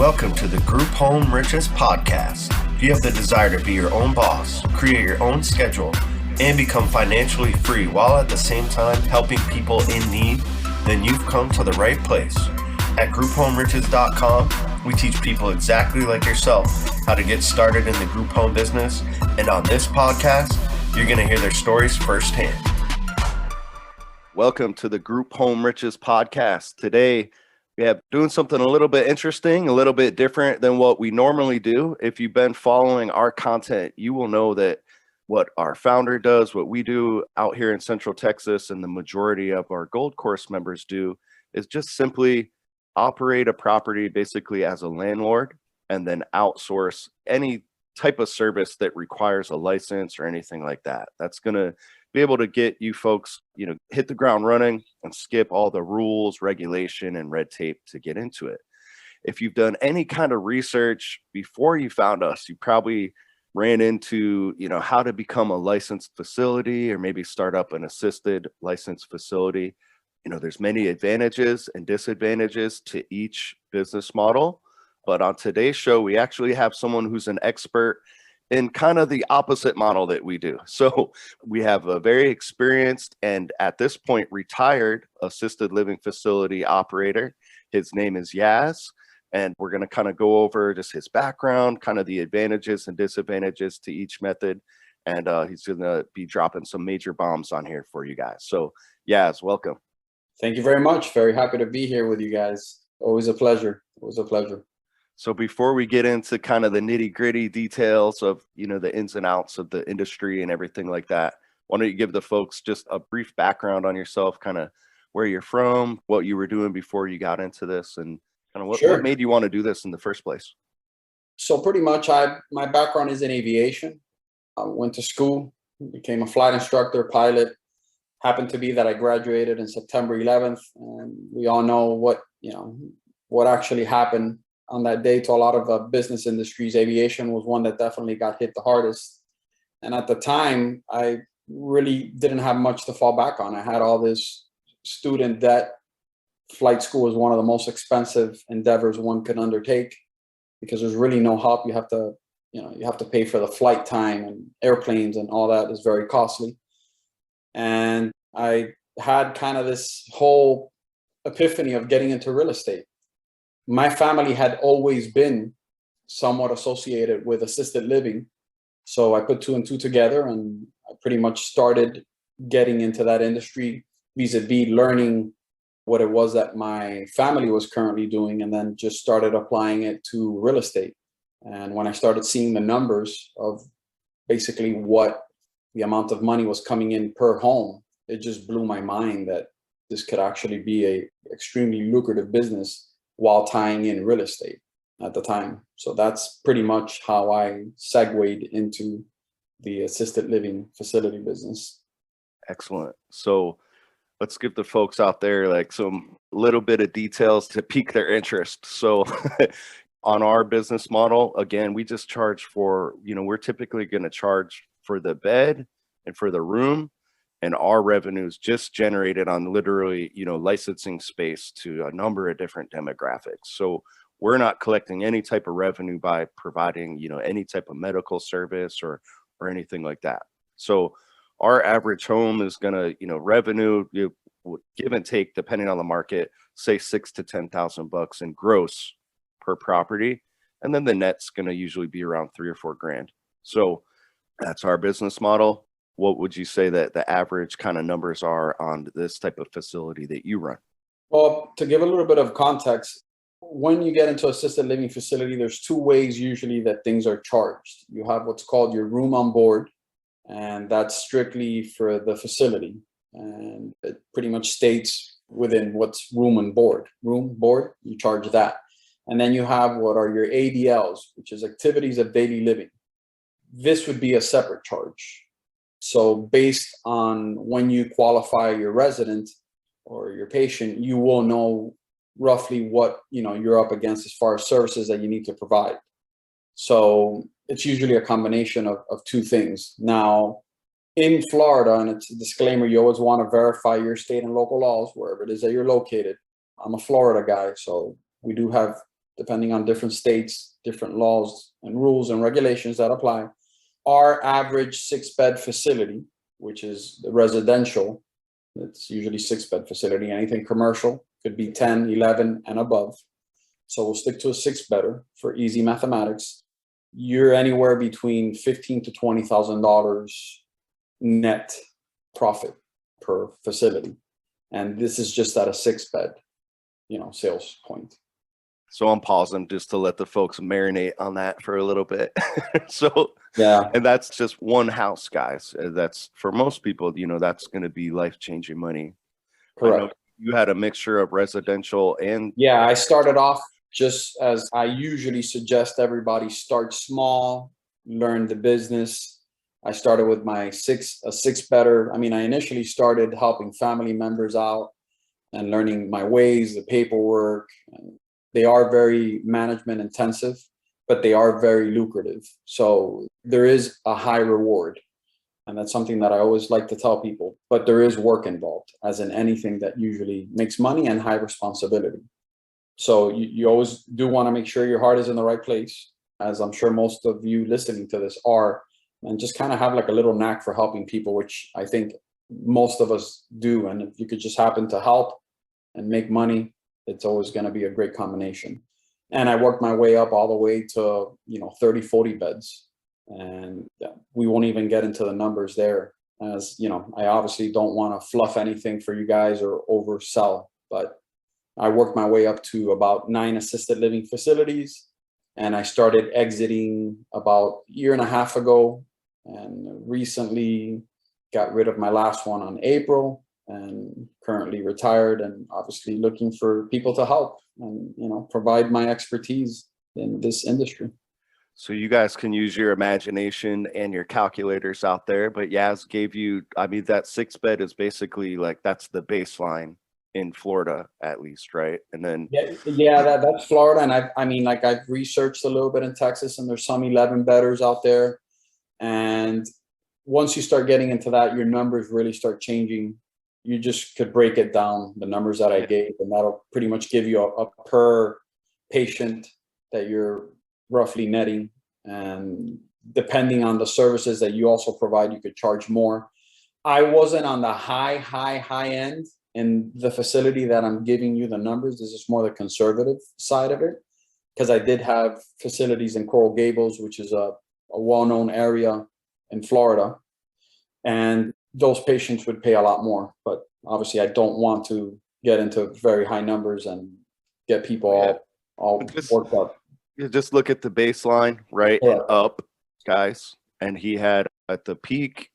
Welcome to the Group Home Riches podcast. If you have the desire to be your own boss, create your own schedule, and become financially free while at the same time helping people in need, then you've come to the right place. At grouphomeriches.com, we teach people exactly like yourself how to get started in the group home business. And on this podcast, you're going to hear their stories firsthand. Welcome to the Group Home Riches podcast. Today, we have doing something a little bit interesting, a little bit different than what we normally do. If you've been following our content, you will know that what our founder does, what we do out here in Central Texas, and the majority of our Gold Course members do, is just simply operate a property basically as a landlord and then outsource any type of service that requires a license or anything like that. That's going to be able to get you folks, hit the ground running and skip all the rules, regulation, and red tape to get into it. If you've done any kind of research before you found us, you probably ran into, how to become a licensed facility or maybe start up an assisted licensed facility. There's many advantages and disadvantages to each business model. But on today's show, we actually have someone who's an expert in kind of the opposite model that we do. So we have a very experienced and at this point retired assisted living facility operator. His name is Yazz, and we're going to kind of go over just his background, kind of the advantages and disadvantages to each method. And he's going to be dropping some major bombs on here for you guys. So Yazz, welcome. Thank you very much. Very happy to be here with you guys. Always a pleasure. Always a pleasure. So before we get into kind of the nitty gritty details of, the ins and outs of the industry and everything like that, why don't you give the folks just a brief background on yourself, kind of where you're from, what you were doing before you got into this, and kind of what made you want to do this in the first place? So pretty much my background is in aviation. I went to school, became a flight instructor, pilot. Happened to be that I graduated in September 11th. And we all know what actually happened on that day to a lot of business industries. Aviation was one that definitely got hit the hardest. And at the time, I really didn't have much to fall back on. I had all this student debt. Flight school is one of the most expensive endeavors one could undertake because there's really no help. You have to pay for the flight time, and airplanes and all that is very costly. And I had kind of this whole epiphany of getting into real estate. My family had always been somewhat associated with assisted living. So I put two and two together, and I pretty much started getting into that industry vis-a-vis learning what it was that my family was currently doing, and then just started applying it to real estate. And when I started seeing the numbers of basically what the amount of money was coming in per home, it just blew my mind that this could actually be a extremely lucrative business while tying in real estate at the time. So that's pretty much how I segued into the assisted living facility business. Excellent. So let's give the folks out there some little bit of details to pique their interest. So on our business model, again, we just charge for, we're typically going to charge for the bed and for the room, and our revenues just generated on literally, licensing space to a number of different demographics. So we're not collecting any type of revenue by providing, any type of medical service or anything like that. So our average home is going to, revenue, give and take, depending on the market, say $6,000 to $10,000 in gross per property. And then the net's going to usually be around $3,000 or $4,000. So that's our business model. What would you say that the average kind of numbers are on this type of facility that you run? Well, to give a little bit of context, when you get into assisted living facility, there's two ways usually that things are charged. You have what's called your room on board, and that's strictly for the facility. And it pretty much states within what's room and board. Room, board, you charge that. And then you have what are your ADLs, which is activities of daily living. This would be a separate charge. So based on when you qualify your resident or your patient, you will know roughly what you're up against as far as services that you need to provide. So it's usually a combination of two things. Now, in Florida, and it's a disclaimer, you always want to verify your state and local laws wherever it is that you're located. I'm a Florida guy, so we do have depending on different states, different laws and rules and regulations that apply, our average 6-bed facility, which is the residential, it's usually 6-bed facility, anything commercial could be 10, 11 and above. So we'll stick to a 6-bedder for easy mathematics. You're anywhere between $15,000 to $20,000 net profit per facility. And this is just at a 6-bed, sales point. So I'm pausing just to let the folks marinate on that for a little bit. So, yeah. And that's just one house, guys. That's for most people, that's going to be life-changing money. Correct. I know you had a mixture of residential and. Yeah, I started off just as I usually suggest everybody start small, learn the business. I started with a 6-bedder. I mean, I initially started helping family members out and learning my ways, the paperwork. They are very management intensive, but they are very lucrative. So there is a high reward. And that's something that I always like to tell people, but there is work involved, as in anything that usually makes money and high responsibility. So you always do want to make sure your heart is in the right place, as I'm sure most of you listening to this are, and just kind of have like a little knack for helping people, which I think most of us do. And if you could just happen to help and make money, it's always going to be a great combination. And I worked my way up all the way to, 30, 40 beds. And we won't even get into the numbers there, as, I obviously don't want to fluff anything for you guys or oversell, but I worked my way up to about 9 assisted living facilities. And I started exiting about a year and a half ago, and recently got rid of my last one on April, and currently retired, and obviously looking for people to help and, provide my expertise in this industry. So you guys can use your imagination and your calculators out there, but Yazz gave you, that 6-bed is basically like, that's the baseline in Florida, at least, right? And then that's Florida. And I've researched a little bit in Texas, and there's some 11-bedders out there. And once you start getting into that, your numbers really start changing. You just could break it down, the numbers that I gave, and that'll pretty much give you a per patient that you're roughly netting. And depending on the services that you also provide, you could charge more. I wasn't on the high end in the facility that I'm giving you the numbers. This is more the conservative side of it, because I did have facilities in Coral Gables, which is a well-known area in Florida, and those patients would pay a lot more. But obviously I don't want to get into very high numbers and get people all worked up. You just look at the baseline, right? Yeah. And up, guys. And he had at the peak,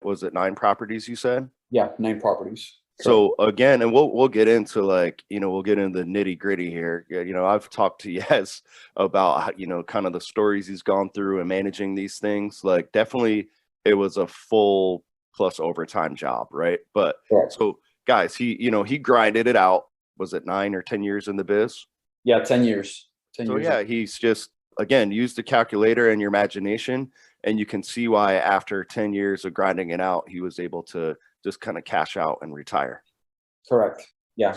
was it 9 properties you said? Yeah, 9 properties. So again, and we'll get into we'll get into the nitty gritty here. I've talked to Yazz about, kind of the stories he's gone through and managing these things. Like, definitely it was a full plus overtime job, right? But so guys, he grinded it out. Was it 9 or 10 years in the biz? Yeah, 10 years. He's just, again, use the calculator and your imagination, and you can see why after 10 years of grinding it out, he was able to just kind of cash out and retire. Correct. Yeah.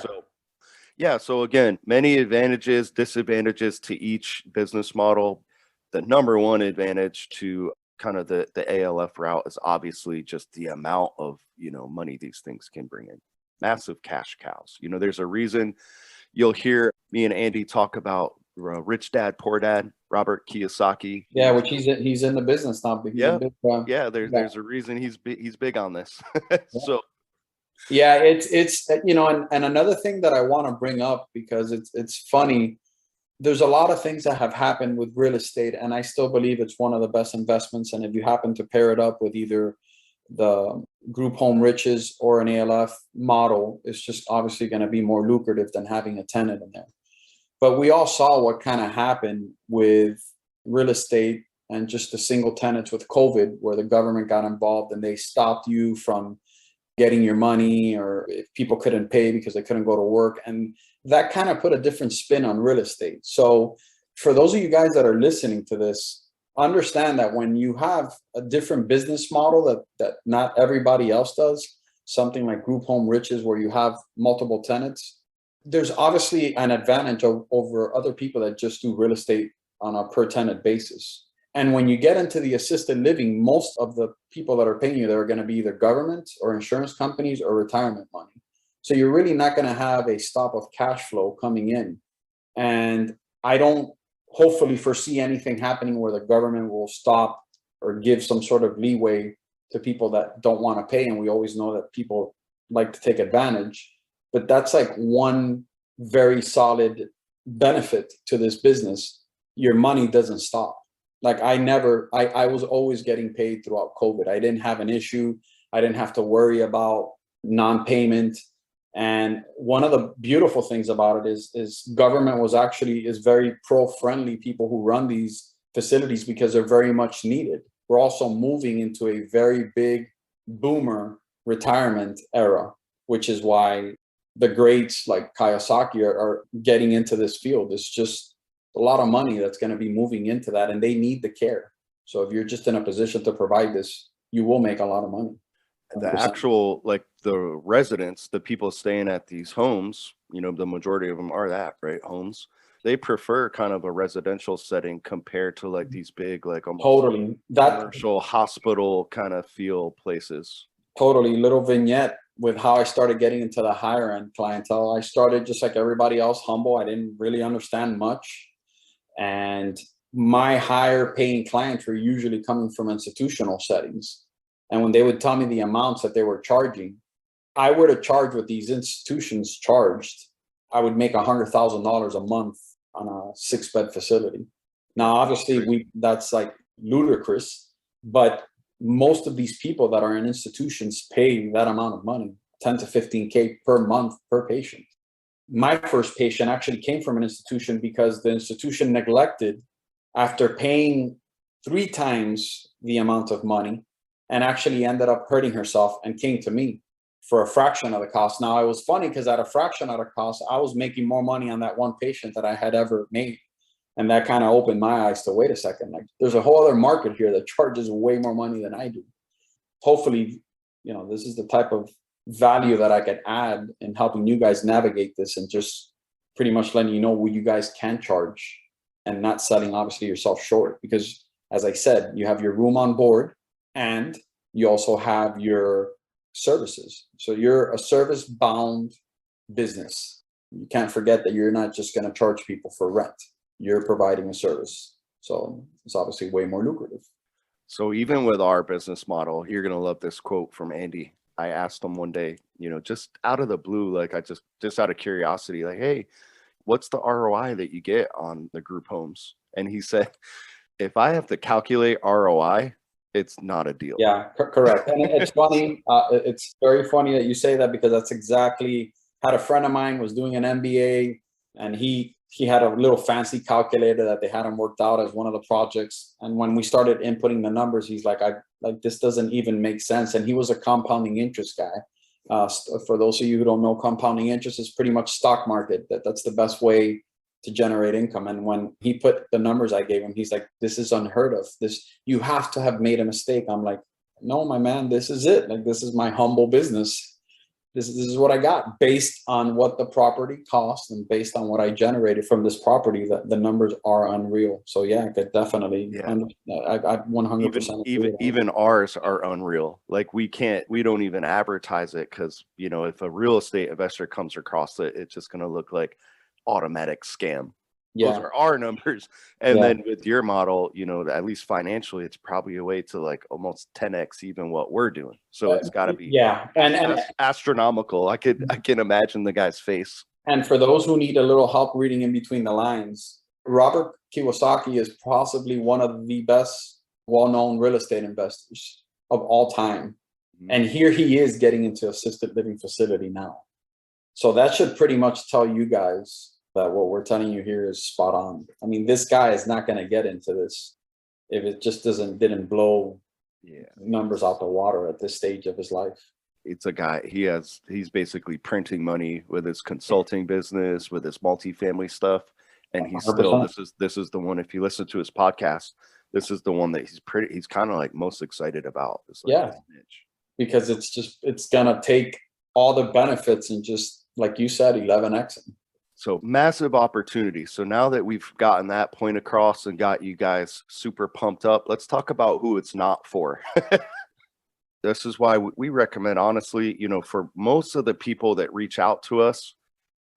So again, many advantages, disadvantages to each business model. The number one advantage to kind of the ALF route is obviously just the amount of, money these things can bring in. Massive cash cows. There's a reason you'll hear me and Andy talk about Rich Dad, Poor Dad, Robert Kiyosaki. Yeah, which he's in the business now. There's a reason he's big on this. So it's and another thing that I want to bring up, because it's funny. There's a lot of things that have happened with real estate, and I still believe it's one of the best investments. And if you happen to pair it up with either the group home riches or an ALF model, it's just obviously going to be more lucrative than having a tenant in there. But we all saw what kind of happened with real estate and just the single tenants with COVID, where the government got involved and they stopped you from getting your money, or if people couldn't pay because they couldn't go to work. And that kind of put a different spin on real estate. So for those of you guys that are listening to this, understand that when you have a different business model that not everybody else does, something like group home riches, where you have multiple tenants, There's obviously an advantage over other people that just do real estate on a per tenant basis. And when you get into the assisted living, most of the people that are paying you, they're going to be either government or insurance companies or retirement money. So you're really not going to have a stop of cash flow coming in. And I don't hopefully foresee anything happening where the government will stop or give some sort of leeway to people that don't want to pay. And we always know that people like to take advantage. But that's like one very solid benefit to this business. Your money doesn't stop. Like I was always getting paid throughout COVID. I didn't have an issue. I didn't have to worry about non-payment. And one of the beautiful things about it is government is very pro-friendly people who run these facilities because they're very much needed. We're also moving into a very big boomer retirement era, which is why the greats like Kiyosaki are getting into this field. It's just a lot of money that's going to be moving into that, and they need the care. So if you're just in a position to provide this, you will make a lot of money. 100%. The actual, like the residents, the people staying at these homes, the majority of them are that, right? Homes. They prefer kind of a residential setting compared to like these big, like almost totally that commercial hospital kind of feel places. Totally. Little vignette with how I started getting into the higher end clientele. I started just like everybody else, humble. I didn't really understand much. And my higher paying clients were usually coming from institutional settings. And when they would tell me the amounts that they were charging, I were to charge what these institutions charged, I would make $100,000 a month on a 6-bed facility. Now, obviously, that's like ludicrous, but most of these people that are in institutions pay that amount of money, 10 to 15K per month per patient. My first patient actually came from an institution because the institution neglected after paying 3 times the amount of money and actually ended up hurting herself and came to me for a fraction of the cost. Now, it was funny because at a fraction of the cost, I was making more money on that one patient that I had ever made. And that kind of opened my eyes to, wait a second, like there's a whole other market here that charges way more money than I do. Hopefully, this is the type of value that I could add in helping you guys navigate this and just pretty much letting you know what you guys can charge and not selling obviously yourself short. Because as I said, you have your room on board and you also have your services. So you're a service bound business. You can't forget that you're not just going to charge people for rent. You're providing a service. So it's obviously way more lucrative. So even with our business model, you're going to love this quote from Andy. I asked him one day, just out of the blue, like I just out of curiosity, like, hey, what's the ROI that you get on the group homes? And he said, if I have to calculate ROI, it's not a deal. Yeah, correct. And it's funny. It's very funny that you say that because that's exactly, had a friend of mine was doing an MBA and he had a little fancy calculator that they had him worked out as one of the projects. And when we started inputting the numbers, he's like, this doesn't even make sense. And he was a compounding interest guy. For those of you who don't know, compounding interest is pretty much stock market. That's the best way to generate income. And when he put the numbers I gave him, he's like, this is unheard of. You have to have made a mistake. I'm like, no, my man, this is it. Like, this is my humble business. This is what I got based on what the property cost and based on what I generated from this property. That the numbers are unreal. So yeah, I could definitely. Yeah. I 100%. Even ours are unreal. Like we don't even advertise it because if a real estate investor comes across it, it's just going to look like automatic scam. Yeah. Those are our numbers. And then with your model, at least financially, it's probably a way to like almost 10x even what we're doing. So it's got to be and astronomical. I can imagine the guy's face. And for those who need a little help reading in between the lines, Robert Kiyosaki is possibly one of the best well-known real estate investors of all time. Mm-hmm. And here he is getting into assisted living facility now. So that should pretty much tell you guys that what we're telling you here is spot on. I mean, this guy is not going to get into this if it just didn't blow numbers out the water at this stage of his life. It's a guy, he's basically printing money with his consulting business, with his multifamily stuff. And he's 100%. Still, this is the one, if you listen to his podcast, this is the one that he's kind of like most excited about. Because it's going to take all the benefits and just like you said, 11x. So massive opportunity. So now that we've gotten that point across and got you guys super pumped up, let's talk about who it's not for. This is why we recommend, honestly, for most of the people that reach out to us,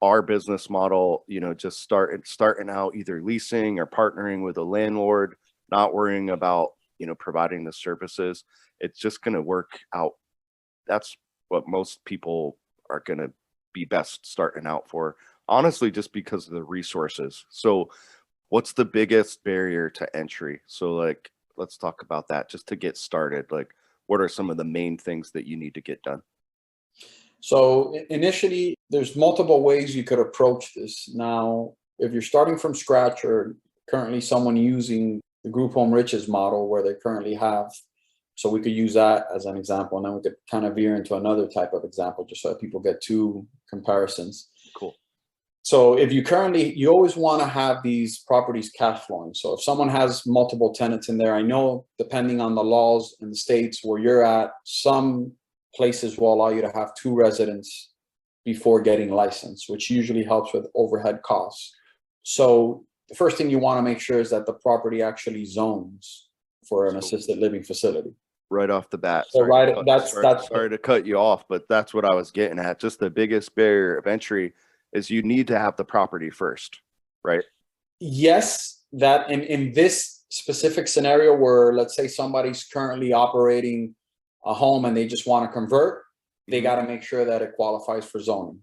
our business model, just starting out either leasing or partnering with a landlord, not worrying about, providing the services. It's just going to work out. That's what most people are going to be best starting out for, honestly, just because of the resources. So what's the biggest barrier to entry? So like, let's talk about that just to get started. Like, what are some of the main things that you need to get done? So initially, there's multiple ways you could approach this. Now, if you're starting from scratch or currently someone using the group home riches model where they currently have, so we could use that as an example, and then we could kind of veer into another type of example just so that people get two comparisons. Cool. So if you always want to have these properties cash flowing. So if someone has multiple tenants in there, I know depending on the laws in the states where you're at, some places will allow you to have 2 residents before getting licensed, which usually helps with overhead costs. So the first thing you want to make sure is that the property actually zones for an assisted living facility. Right off the bat. So Sorry to cut you off, but that's what I was getting at. Just the biggest barrier of entry is you need to have the property first, right? Yes, that in this specific scenario where, let's say, somebody's currently operating a home and they just want to convert, they got to make sure that it qualifies for zoning.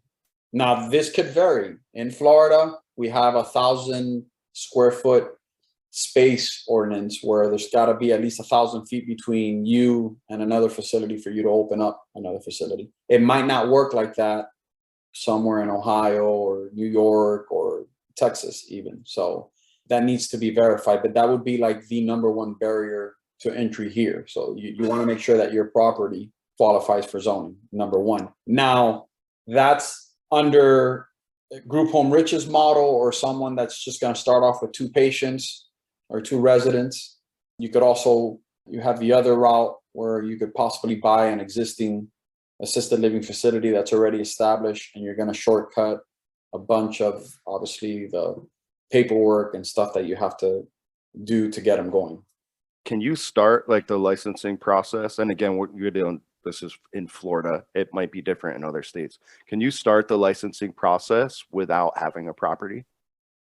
Now, this could vary. In Florida, we have 1,000 square foot space ordinance where there's got to be at least 1,000 feet between you and another facility for you to open up another facility. It might not work like that somewhere in Ohio or New York or Texas even. So that needs to be verified, but that would be like the number one barrier to entry here. So you want to make sure that your property qualifies for zoning, number one. Now, that's under group home riches model or someone that's just going to start off with 2 patients or 2 residents. You could also, you have the other route where you could possibly buy an existing assisted living facility that's already established, and you're going to shortcut a bunch of, obviously, the paperwork and stuff that you have to do to get them going. Can you start like the licensing process? And again, what you're doing, this is in Florida. It might be different in other states. Can you start the licensing process without having a property?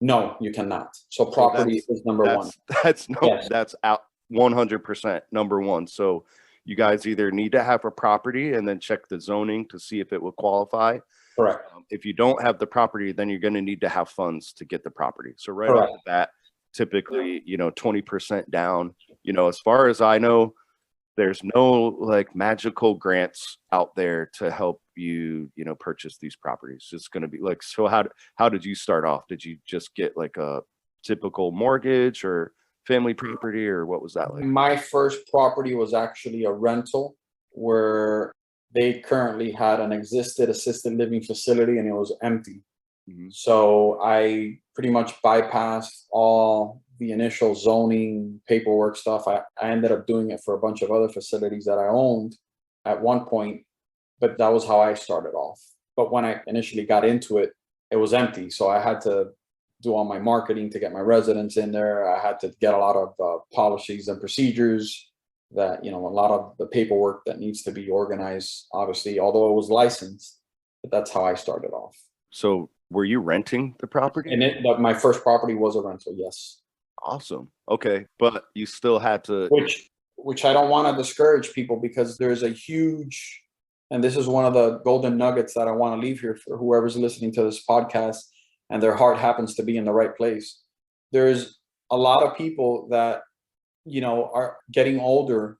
No, you cannot. So property is number one. That's out 100% number one. So you guys either need to have a property and then check the zoning to see if it will qualify. Correct. If you don't have the property, then you're going to need to have funds to get the property. So right off the bat, typically, 20% down. As far as I know, there's no like magical grants out there to help you, purchase these properties. It's going to be like, so how did you start off? Did you just get like a typical mortgage or family property, or what was that like? My first property was actually a rental where they currently had an existed assisted living facility and it was empty. So I pretty much bypassed all the initial zoning paperwork stuff. I ended up doing it for a bunch of other facilities that I owned at one point, but that was how I started off. But when I initially got into it, it was empty. So I had to do all my marketing to get my residents in there. I had to get a lot of policies and procedures that, a lot of the paperwork that needs to be organized, obviously, although it was licensed, but that's how I started off. So were you renting the property? And my first property was a rental, yes. Awesome. Okay. But you still had to. Which I don't want to discourage people, because there's a huge, and this is one of the golden nuggets that I want to leave here for whoever's listening to this podcast and their heart happens to be in the right place. There's a lot of people that, are getting older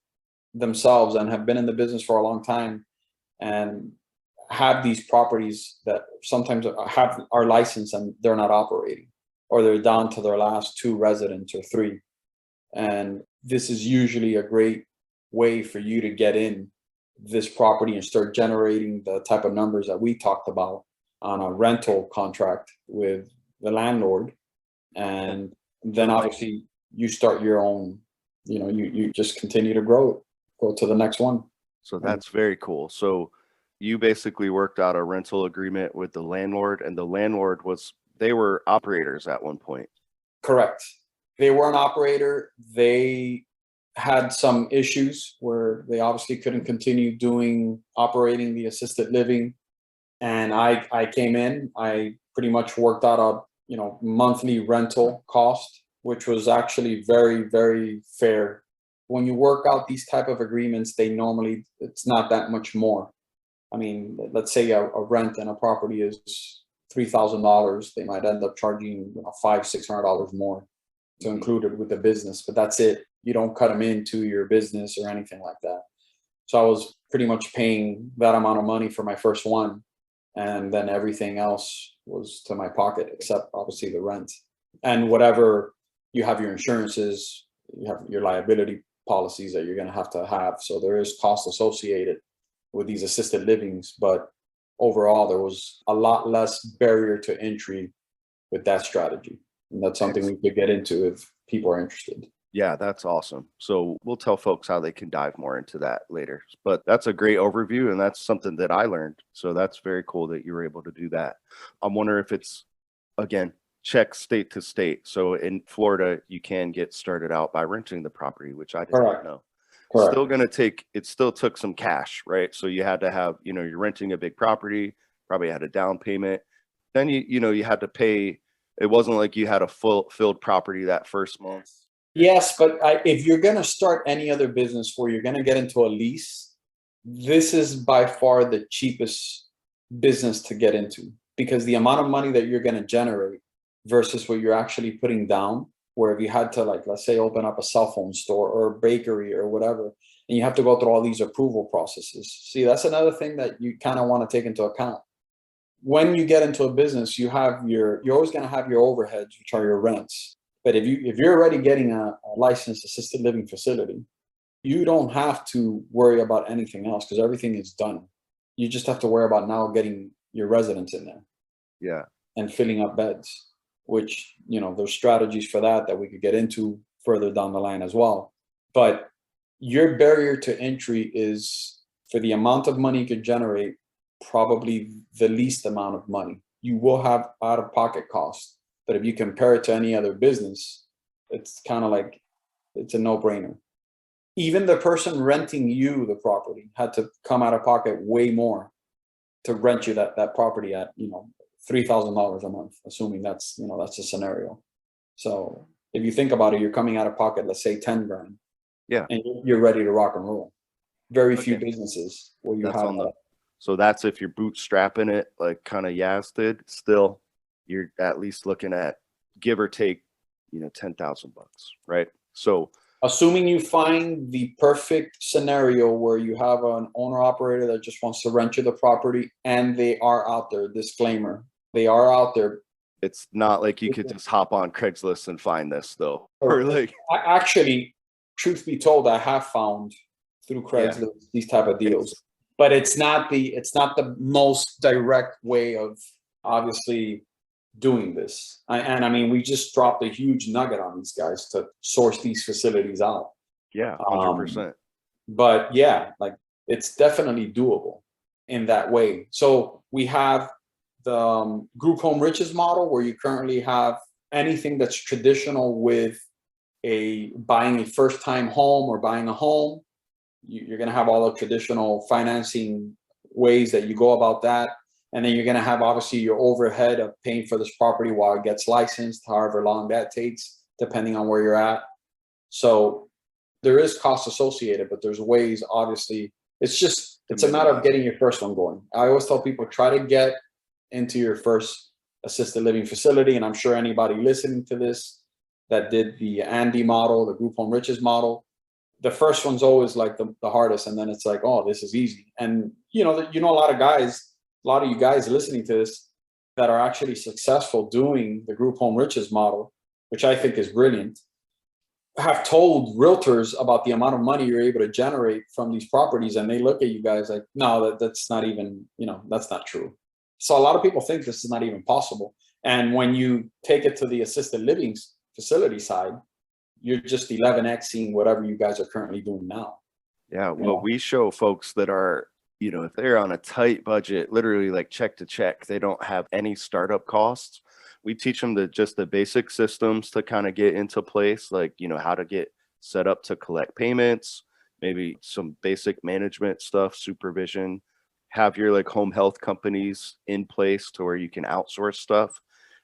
themselves and have been in the business for a long time and have these properties that sometimes are licensed and they're not operating, or they're down to their last 2 residents or 3. And this is usually a great way for you to get in this property and start generating the type of numbers that we talked about on a rental contract with the landlord. And then obviously you start your own, you just continue to grow to the next one. So that's very cool. So you basically worked out a rental agreement with the landlord, and the landlord they were operators at one point. Correct. They were an operator. They had some issues where they obviously couldn't continue operating the assisted living. And I came in, I pretty much worked out a, monthly rental cost, which was actually very, very fair. When you work out these type of agreements, it's not that much more. I mean, let's say a rent in a property is $3,000. They might end up charging $500-$600 more to include it with the business, but that's it. You don't cut them into your business or anything like that. So I was pretty much paying that amount of money for my first one, and then everything else was to my pocket, except obviously the rent and whatever. You have your insurances, you have your liability policies that you're going to have. So there is cost associated with these assisted livings, but overall there was a lot less barrier to entry with that strategy. And that's something we could get into if people are interested. Yeah, that's awesome. So we'll tell folks how they can dive more into that later. But that's a great overview, and that's something that I learned. So that's very cool that you were able to do that. I'm wondering if it's, again, check state to state. So in Florida, you can get started out by renting the property, which I didn't know. Correct. It still took some cash, right? So you had to have, you're renting a big property, probably had a down payment. Then you had to pay. It wasn't like you had a filled property that first month. Yes, but if you're going to start any other business where you're going to get into a lease, this is by far the cheapest business to get into, because the amount of money that you're going to generate versus what you're actually putting down, where if you had to, like, let's say, open up a cell phone store or a bakery or whatever, and you have to go through all these approval processes. See, that's another thing that you kind of want to take into account. When you get into a business, you're always going to have your overheads, which are your rents. But if you're already getting a licensed assisted living facility, you don't have to worry about anything else because everything is done. You just have to worry about now getting your residents in there. Yeah. And filling up beds, which, there's strategies for that we could get into further down the line as well. But your barrier to entry is, for the amount of money you could generate, probably the least amount of money. You will have out-of-pocket costs. But if you compare it to any other business, it's kind of like, it's a no-brainer. Even the person renting you the property had to come out of pocket way more to rent you that property at, $3,000 a month, assuming that's the scenario. So if you think about it, you're coming out of pocket, let's say 10 grand. Yeah. And you're ready to rock and roll. Very few businesses where you have that. So that's if you're bootstrapping it, like kind of Yazz did. Still, you're at least looking at, give or take, $10,000, right? So assuming you find the perfect scenario where you have an owner operator that just wants to rent you the property, and they are out there, disclaimer, they are out there. It's not like you could just hop on Craigslist and find this though. Or like, actually, truth be told, I have found through Craigslist these type of deals, but it's not the most direct way of obviously doing this. And I mean, we just dropped a huge nugget on these guys to source these facilities out. Yeah, 100%. But yeah, like, it's definitely doable in that way. So we have the group home riches model, where you currently have anything that's traditional with buying a first time home or buying a home. You're going to have all the traditional financing ways that you go about that. And then you're going to have, obviously, your overhead of paying for this property while it gets licensed, however long that takes, depending on where you're at. So there is cost associated, but there's ways, obviously. It's a matter of getting your first one going. I always tell people, try to get into your first assisted living facility. And I'm sure anybody listening to this that did the Andy model, the group home riches model, the first one's always like the hardest. And then it's like, oh, this is easy. And a lot of you guys listening to this that are actually successful doing the group home riches model, which I think is brilliant, have told realtors about the amount of money you're able to generate from these properties. And they look at you guys like, no, that's not even, that's not true. So a lot of people think this is not even possible. And when you take it to the assisted living facility side, you're just 11xing whatever you guys are currently doing now. Yeah. Well, we show folks that are if they're on a tight budget, literally like check to check, they don't have any startup costs. We teach them the basic systems to kind of get into place, like, how to get set up to collect payments, maybe some basic management stuff, supervision, have your like home health companies in place to where you can outsource stuff,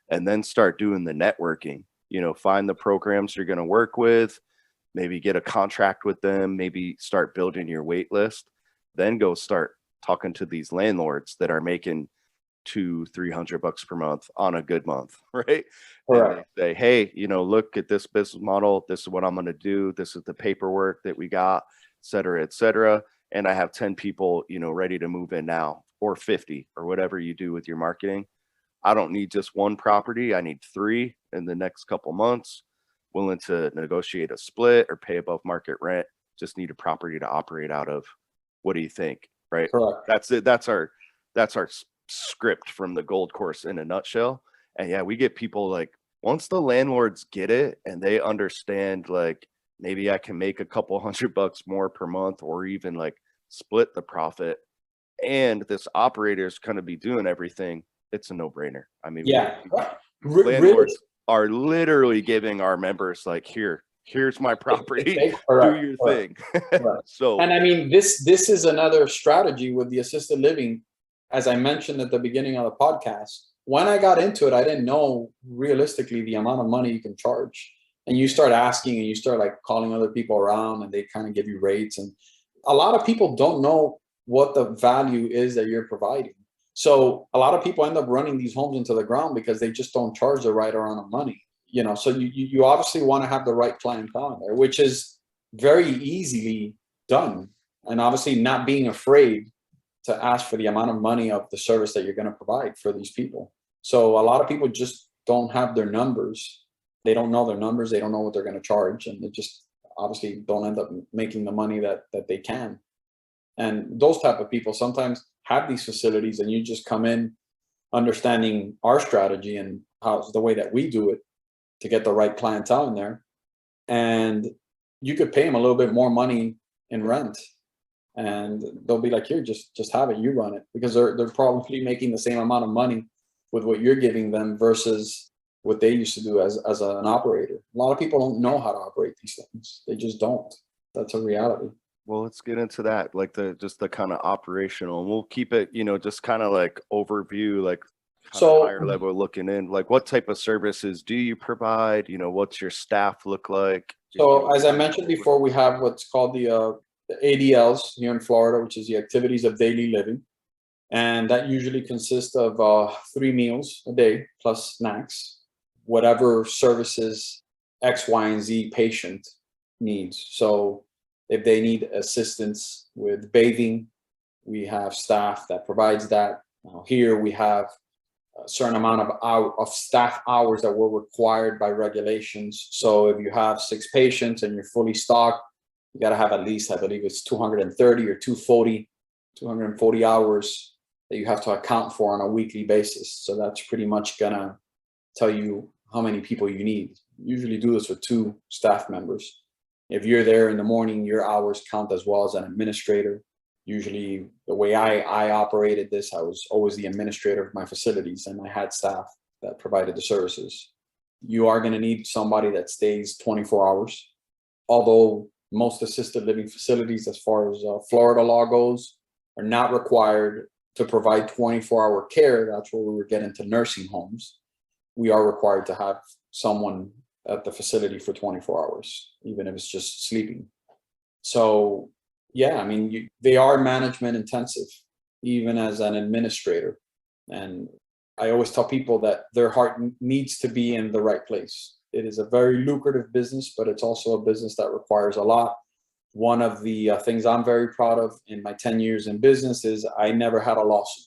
and then start doing the networking. Find the programs you're going to work with, maybe get a contract with them, maybe start building your wait list, then go start talking to these landlords that are making 200-300 bucks per month on a good month, right? And Correct. they say, hey, look at this business model, this is what I'm going to do, this is the paperwork that we got, et cetera, et cetera. And I have 10 people ready to move in now, or 50, or whatever you do with your marketing. I don't need just one property, I need 3 in the next couple months, willing to negotiate a split or pay above market rent, just need a property to operate out of. What do you think? Right? Correct. That's it. That's our script from the gold course in a nutshell. And yeah, we get people like, once the landlords get it and they understand, like, maybe I can make a couple $100 more per month, or even like split the profit, and this operator's going to be doing everything, it's a no-brainer. I mean, Yeah. landlords are literally giving our members like, here's my property, do your thing. Correct. So, And I mean, this is another strategy with the assisted living. As I mentioned at the beginning of the podcast, when I got into it, I didn't know realistically the amount of money you can charge. And you start asking and you start like calling other people around, and they kind of give you rates. And a lot of people don't know what the value is that you're providing. So a lot of people end up running these homes into the ground because they just don't charge the right amount of money. So you obviously want to have the right clientele in there, which is very easily done. And obviously not being afraid to ask for the amount of money of the service that you're going to provide for these people. So a lot of people just don't have their numbers. They don't know their numbers. They don't know what they're going to charge. And they just obviously don't end up making the money that they can. And those type of people sometimes have these facilities, and you just come in understanding our strategy and how the way that we do it to get the right clientele in there. And you could pay them a little bit more money in rent, and they'll be like, here, just have it, you run it, because they're probably making the same amount of money with what you're giving them versus what they used to do as an operator. A lot of people don't know how to operate these things. They just don't. That's a reality. well, let's get into that, like the kind of operational, and we'll keep it, just kind of like overview, like kind of So, higher level looking in, like what type of services do you provide? What's your staff look like? so as I mentioned before, we have what's called the ADLs here in Florida, which is the activities of daily living. And that usually consists of 3 meals a day plus snacks, whatever services X, Y, and Z patient needs. So if they need assistance with bathing, we have staff that provides that. Here we have a certain amount of staff hours that were required by regulations. So if you have 6 patients and you're fully stocked, you got to have at least, I believe it's 230 or 240 hours that you have to account for on a weekly basis. So that's pretty much gonna tell you how many people you need. Usually do this with 2 staff members. If you're there in the morning, your hours count as well as an administrator. Usually the way I operated this, I was always the administrator of my facilities, and I had staff that provided the services. You are gonna need somebody that stays 24 hours. Although most assisted living facilities, as far as Florida law goes, are not required to provide 24-hour care. That's where we were getting to nursing homes. We are required to have someone at the facility for 24 hours, even if it's just sleeping. So yeah, I mean, they are management intensive, even as an administrator. And I always tell people that their heart needs to be in the right place. It is a very lucrative business, but it's also a business that requires a lot. One of the things I'm very proud of in my 10 years in business is I never had a lawsuit.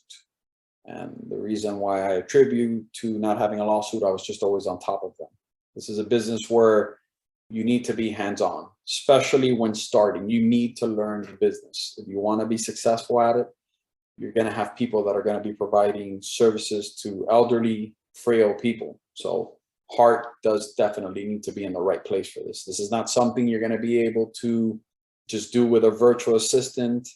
And the reason why I attribute to not having a lawsuit, I was just always on top of them. This is a business where you need to be hands-on, especially when starting. You need to learn the business. If you want to be successful at it, you're going to have people that are going to be providing services to elderly, frail people. So heart does definitely need to be in the right place for this. This is not something you're going to be able to just do with a virtual assistant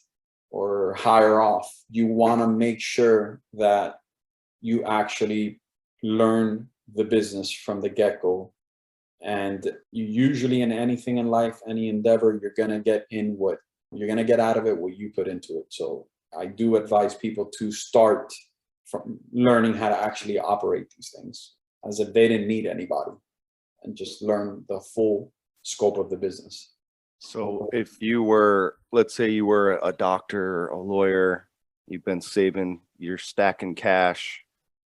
or hire off. You want to make sure that you actually learn the business from the get-go. And you usually, in anything in life, any endeavor, you're going to get out of it what you put into it. So I do advise people to start from learning how to actually operate these things as if they didn't need anybody, and just learn the full scope of the business. So if you were, let's say you were a doctor, a lawyer, you've been saving, you're stacking cash,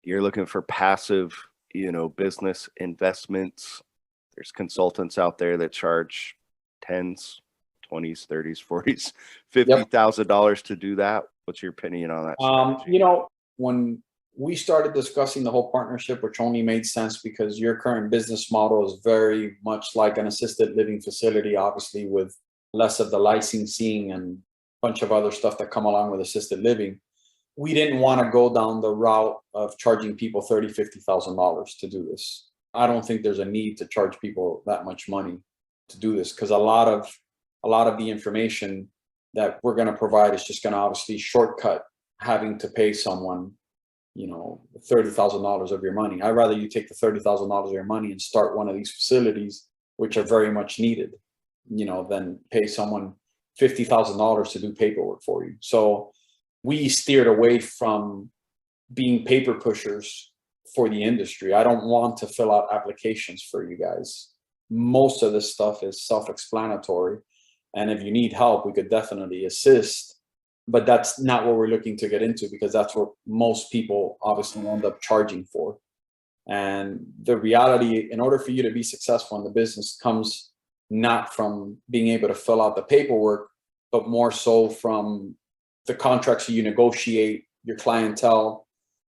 you're looking for passive, business investments. There's consultants out there that charge tens, 20s, 30s, 40s, $50,000 to do that. What's your opinion on that strategy? When we started discussing the whole partnership, which only made sense because your current business model is very much like an assisted living facility, obviously with less of the licensing and a bunch of other stuff that come along with assisted living. We didn't want to go down the route of charging people $30,000, $50,000 to do this. I don't think there's a need to charge people that much money to do this, because a lot of the information that we're going to provide is just going to obviously shortcut having to pay someone, $30,000 of your money. I'd rather you take the $30,000 of your money and start one of these facilities, which are very much needed, than pay someone $50,000 to do paperwork for you. So we steered away from being paper pushers for the industry. I don't want to fill out applications for you guys. Most of this stuff is self-explanatory. And if you need help, we could definitely assist. But that's not what we're looking to get into, because that's what most people obviously end up charging for. And the reality, in order for you to be successful in the business, comes not from being able to fill out the paperwork, but more so from the contracts you negotiate, your clientele,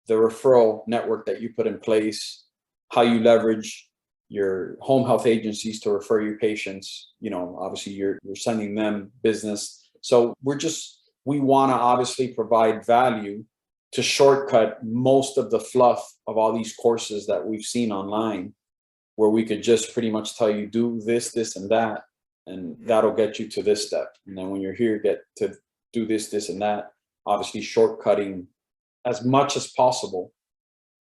the referral network that you put in place, how you leverage your home health agencies to refer your patients. Obviously you're sending them business. So we want to obviously provide value to shortcut most of the fluff of all these courses that we've seen online, where we could just pretty much tell you, do this, this, and that, and that'll get you to this step. And then when you're here, get to do this, this, and that, obviously shortcutting as much as possible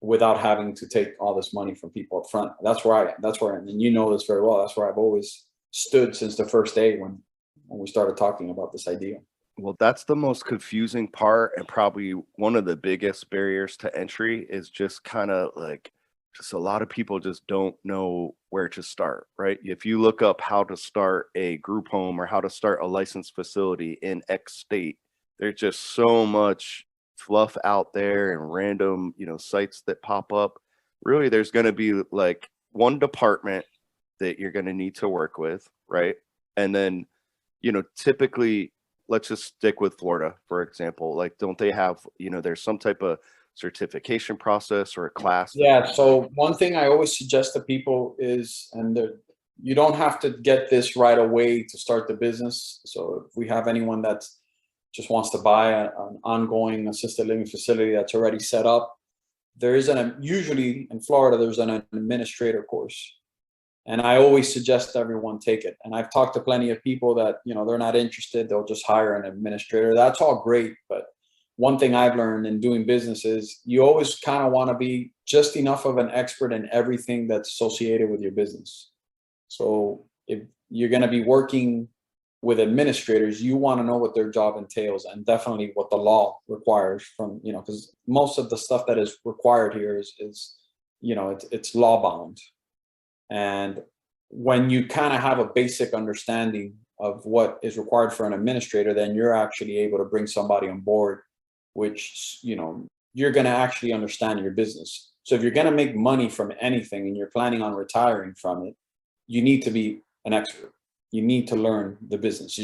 without having to take all this money from people up front. That's where I am. And you know this very well. That's where I've always stood since the first day when we started talking about this idea. Well, that's the most confusing part, and probably one of the biggest barriers to entry is just kind of like, just a lot of people just don't know where to start, right? If you look up how to start a group home or how to start a licensed facility in X state, there's just so much fluff out there and random, sites that pop up. Really, there's going to be like one department that you're going to need to work with, right? And then, typically, let's just stick with Florida, for example. Like, don't they have, there's some type of certification process or a class? Yeah. So one thing I always suggest to people is, you don't have to get this right away to start the business. So if we have anyone that just wants to buy an ongoing assisted living facility that's already set up, there is usually in Florida, there's an administrator course. And I always suggest everyone take it. And I've talked to plenty of people that, they're not interested. They'll just hire an administrator. That's all great. But one thing I've learned in doing business is you always kind of want to be just enough of an expert in everything that's associated with your business. So if you're going to be working with administrators, you want to know what their job entails, and definitely what the law requires from, because most of the stuff that is required here is it's law bound. And when you kind of have a basic understanding of what is required for an administrator, then you're actually able to bring somebody on board, which, you're going to actually understand your business. So if you're going to make money from anything and you're planning on retiring from it, you need to be an expert. You need to learn the business.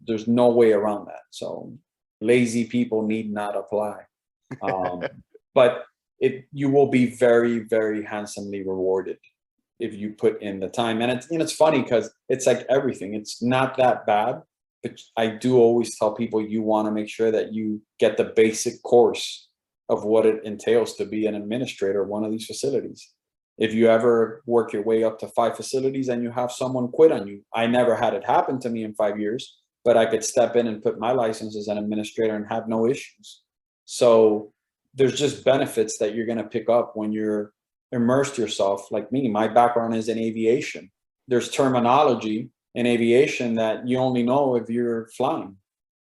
There's no way around that. So lazy people need not apply. But you will be very, very handsomely rewarded if you put in the time. And it's funny because it's like everything. It's not that bad, but I do always tell people you want to make sure that you get the basic course of what it entails to be an administrator of one of these facilities. If you ever work your way up to 5 facilities and you have someone quit on you, I never had it happen to me in 5 years, but I could step in and put my license as an administrator and have no issues. So there's just benefits that you're going to pick up when you're immersed yourself. Like me, my background is in aviation. There's terminology in aviation that you only know if you're flying.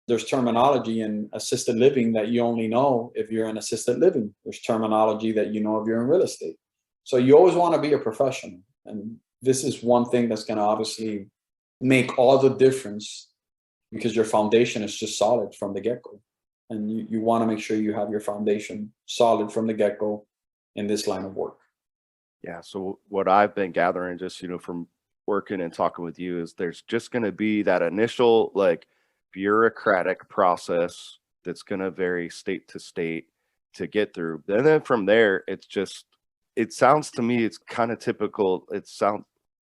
There's terminology in assisted living that you only know if you're in assisted living. There's terminology that you know if you're in real estate. So you always want to be a professional. And this is one thing that's going to obviously make all the difference, because your foundation is just solid from the get-go. And you want to make sure you have your foundation solid from the get-go in this line of work. Yeah. So what I've been gathering just, from working and talking with you is there's just going to be that initial like bureaucratic process that's going to vary state to state to get through. And then from there, it sounds to me, it's kind of typical. It sounds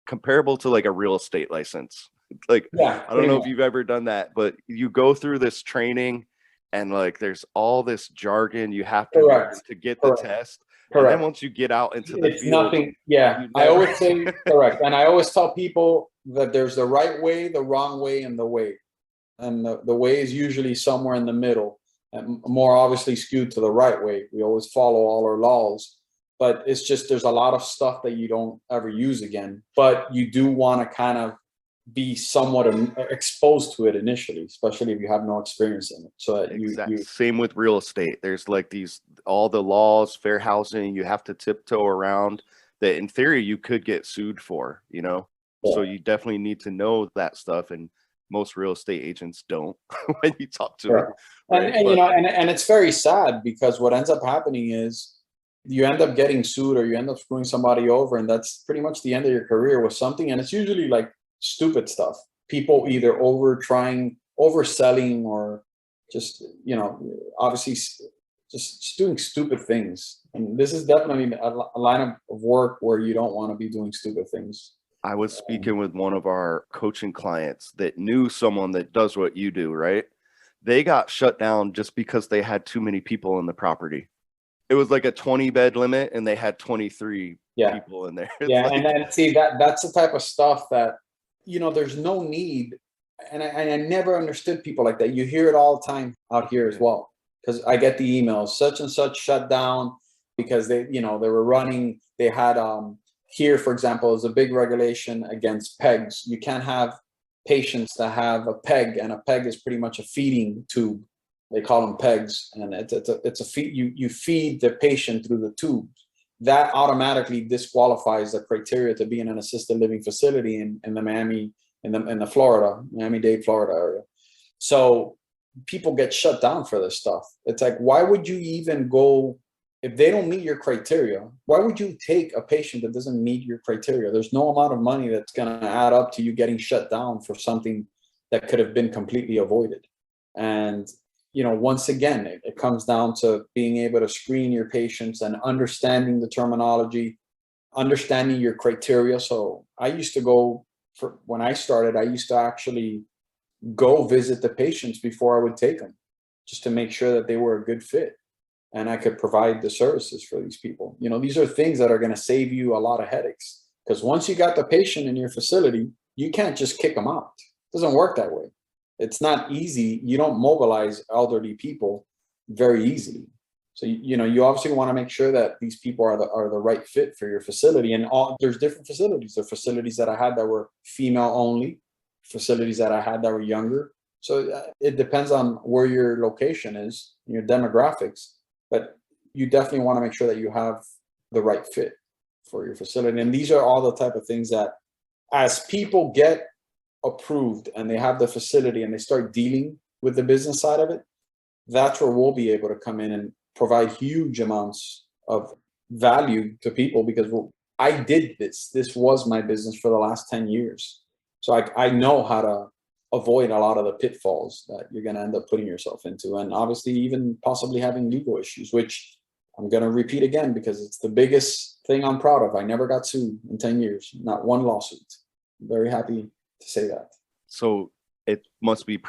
comparable to like a real estate license. Like, Yeah, I don't know if you've ever done that, but you go through this training and like there's all this jargon you have to learn to get the test. And then once you get out into the field, nothing. Yeah, I always say correct. And I always tell people that there's the right way, the wrong way, and the way. And the way is usually somewhere in the middle, and more obviously skewed to the right way. We always follow all our laws, but it's just there's a lot of stuff that you don't ever use again. But you do want to kind of be somewhat exposed to it initially, especially if you have no experience in it. So exactly. Same with real estate. There's like all the laws, fair housing, you have to tiptoe around that in theory you could get sued for, Yeah. So you definitely need to know that stuff. And most real estate agents don't when you talk to them. Right? And it's very sad, because what ends up happening is you end up getting sued or you end up screwing somebody over, and that's pretty much the end of your career with something. And it's usually like stupid stuff. People either overselling, or just, obviously just doing stupid things. And this is definitely a line of work where you don't want to be doing stupid things. I was speaking with one of our coaching clients that knew someone that does what you do, right? They got shut down just because they had too many people in the property. It was like a 20-bed limit and they had 23 people in there. And then see that's the type of stuff that, there's no need. And I never understood people like that. You hear it all the time out here as well, because I get the emails, such and such shut down because they were running. They had here, for example, is a big regulation against pegs. You can't have patients that have a peg, and a peg is pretty much a feeding tube. They call them pegs, and it's a feed. You feed the patient through the tube. That automatically disqualifies the criteria to be in an assisted living facility in the Miami-Dade, Florida area. So people get shut down for this stuff. It's like, why would you even go if they don't meet your criteria? Why would you take a patient that doesn't meet your criteria? There's no amount of money that's going to add up to you getting shut down for something that could have been completely avoided. And once again, it comes down to being able to screen your patients and understanding the terminology, understanding your criteria. So I used to go when I started, I used to actually go visit the patients before I would take them, just to make sure that they were a good fit and I could provide the services for these people. These are things that are going to save you a lot of headaches, because once you got the patient in your facility, you can't just kick them out. It doesn't work that way. It's not easy. You don't mobilize elderly people very easily. So, you obviously want to make sure that these people are the right fit for your facility. And there's different facilities. There are facilities that I had that were female only, facilities that I had that were younger. So it depends on where your location is, your demographics, but you definitely want to make sure that you have the right fit for your facility. And these are all the type of things that, as people get approved and they have the facility and they start dealing with the business side of it, that's where we'll be able to come in and provide huge amounts of value to people, because I did this. This was my business for the last 10 years. So I know how to avoid a lot of the pitfalls that you're going to end up putting yourself into. And obviously even possibly having legal issues, which I'm going to repeat again, because it's the biggest thing I'm proud of. I never got sued in 10 years, not one lawsuit. I'm very happy to say that. So it must be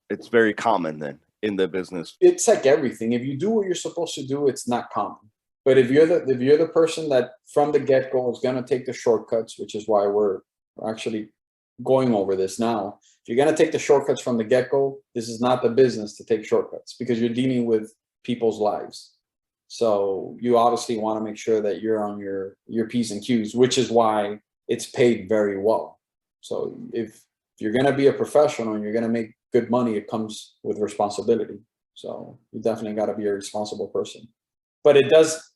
it's very common then in the business. It's like everything. If you do what you're supposed to do, it's not common. But if you're the person that from the get-go is going to take the shortcuts, which is why we're actually going over this now. If you're going to take the shortcuts from the get-go, this is not the business to take shortcuts, because you're dealing with people's lives. So you obviously want to make sure that you're on your P's and Q's, which is why it's paid very well. So if you're going to be a professional and you're going to make good money, it comes with responsibility. So you definitely got to be a responsible person. But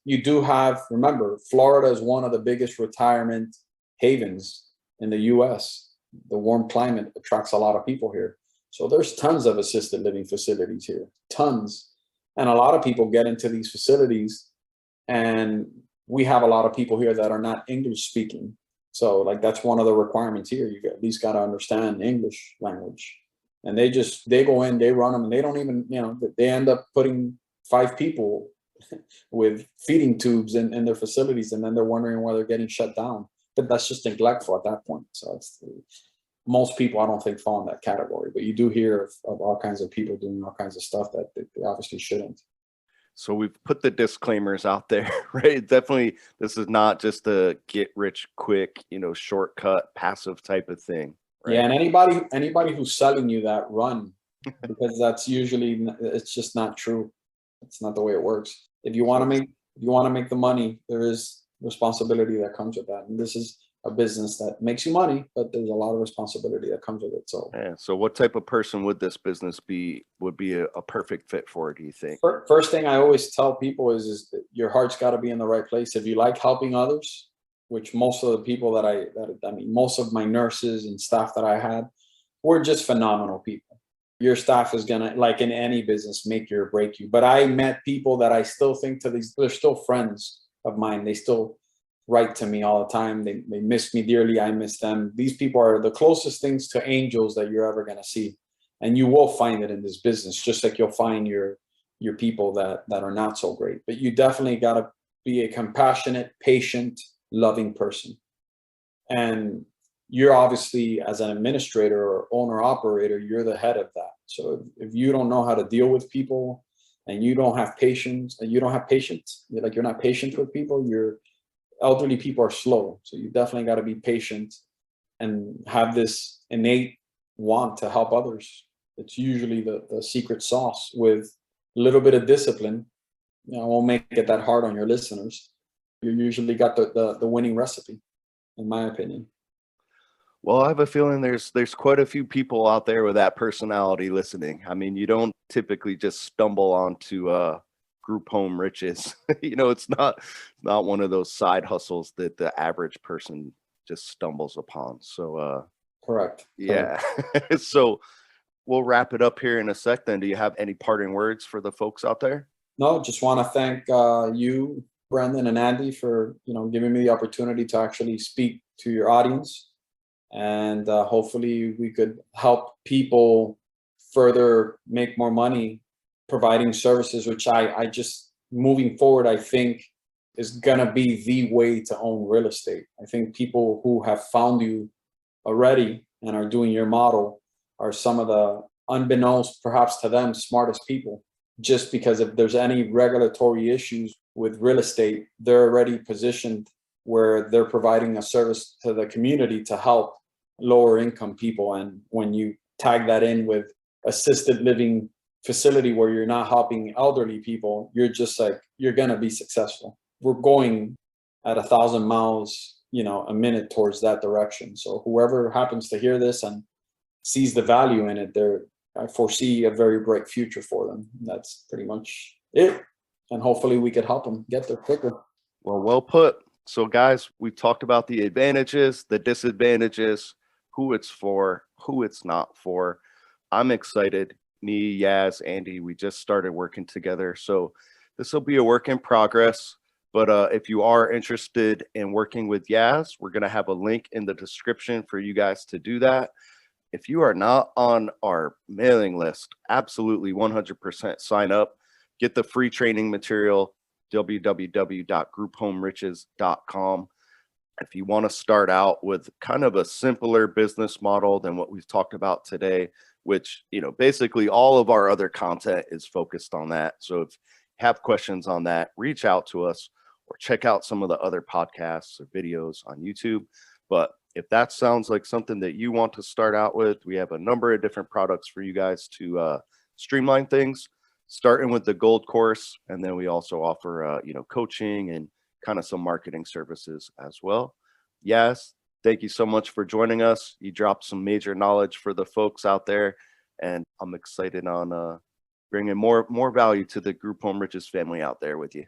you do have, remember, Florida is one of the biggest retirement havens in the US. The warm climate attracts a lot of people here. So there's tons of assisted living facilities here, tons. And a lot of people get into these facilities, and we have a lot of people here that are not English speaking. So like, that's one of the requirements here. You at least got to understand English language. And they go in, they run them, and they don't even, they end up putting 5 people with feeding tubes in their facilities, and then they're wondering why they're getting shut down. But that's just neglectful at that point. So most people, I don't think, fall in that category, but you do hear of all kinds of people doing all kinds of stuff that they obviously shouldn't. So we've put the disclaimers out there, right? Definitely, this is not just a get rich quick, shortcut, passive type of thing. Right? Yeah, and anybody who's selling you that, run, because that's usually, it's just not true. It's not the way it works. If you want to make the money, there is responsibility that comes with that. And this is a business that makes you money, but there's a lot of responsibility that comes with it. So yeah. So what type of person would this business would be a perfect fit for, do you think? First thing I always tell people is that your heart's got to be in the right place. If you like helping others, which most of the people most of my nurses and staff that I had were just phenomenal people. Your staff is gonna, like in any business, make you or break you. But I met people that I still think they're still friends of mine. They still write to me all the time. They miss me dearly. I miss them. These people are the closest things to angels that you're ever gonna see. And you will find it in this business, just like you'll find your people that are not so great. But you definitely gotta be a compassionate, patient, loving person. And you're obviously, as an administrator or owner operator, you're the head of that. So if you don't know how to deal with people, and you don't have patience, you're not patient with people, your elderly people are slow. So you definitely got to be patient and have this innate want to help others. It's usually the secret sauce with a little bit of discipline. I won't make it that hard on your listeners. You usually got the winning recipe, in my opinion. Well, I have a feeling there's quite a few people out there with that personality listening. I mean, you don't typically just stumble onto group home riches. It's not one of those side hustles that the average person just stumbles upon. So Correct. Yeah. So we'll wrap it up here in a sec then. Do you have any parting words for the folks out there? No, just want to thank you, Brendan and Andy, for giving me the opportunity to actually speak to your audience. And hopefully we could help people further make more money providing services, which I just, moving forward, I think is going to be the way to own real estate. I think people who have found you already and are doing your model are some of the, unbeknownst perhaps to them, smartest people. Just because if there's any regulatory issues with real estate, they're already positioned where they're providing a service to the community to help lower income people. And when you tag that in with assisted living facility where you're not helping elderly people, you're just like, you're going to be successful. We're going at 1,000 miles, a minute towards that direction. So whoever happens to hear this and sees the value in it, I foresee a very bright future for them. That's pretty much it. And hopefully we could help them get there quicker. Well put. So guys, we've talked about the advantages, the disadvantages, who it's for, who it's not for. I'm excited. Me, Yazz, Andy, we just started working together. So this will be a work in progress. But if you are interested in working with Yazz, we're going to have a link in the description for you guys to do that. If you are not on our mailing list, absolutely 100% sign up. Get the free training material, www.grouphomeriches.com. If you want to start out with kind of a simpler business model than what we've talked about today, which, basically all of our other content is focused on that. So if you have questions on that, reach out to us or check out some of the other podcasts or videos on YouTube. But if that sounds like something that you want to start out with, we have a number of different products for you guys to streamline things, starting with the gold course. And then we also offer, coaching and kind of some marketing services as well. Yes. Thank you so much for joining us. You dropped some major knowledge for the folks out there, and I'm excited on bringing more value to the Group Home Riches family out there with you.